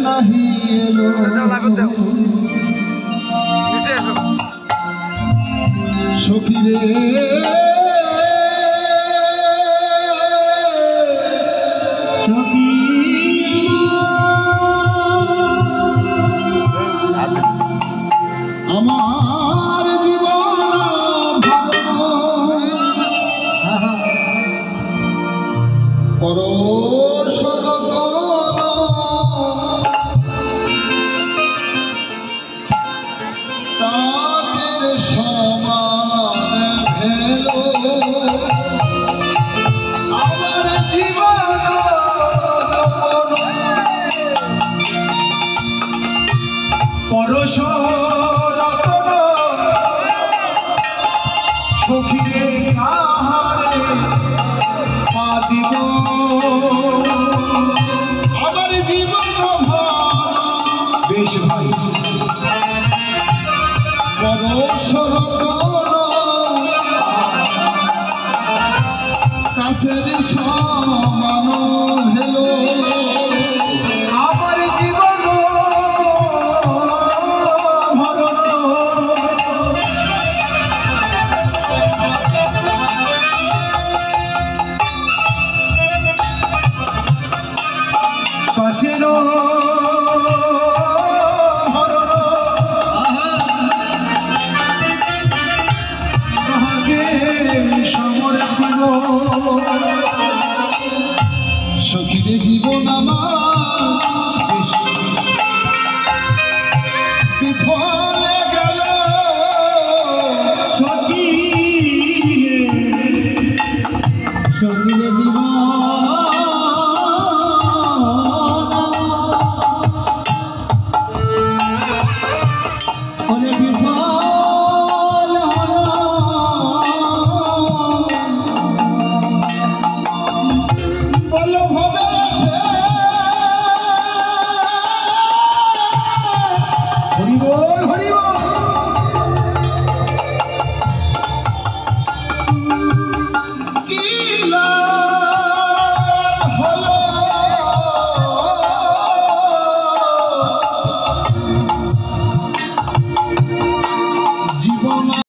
নাহি এলো সখী রে সখী আমার জীবন পরশ কাচের সমান ভেলো আমার জীবন পরশ সখীরে কাহারে পা দিব আমার জীবন বেশ ভাই পরশর কাছের সমান হেলো আমার জীবন কাছের সখীরে জীবন আমার বিফলে গেল সখী সখীরে জীবন হরি বল হরি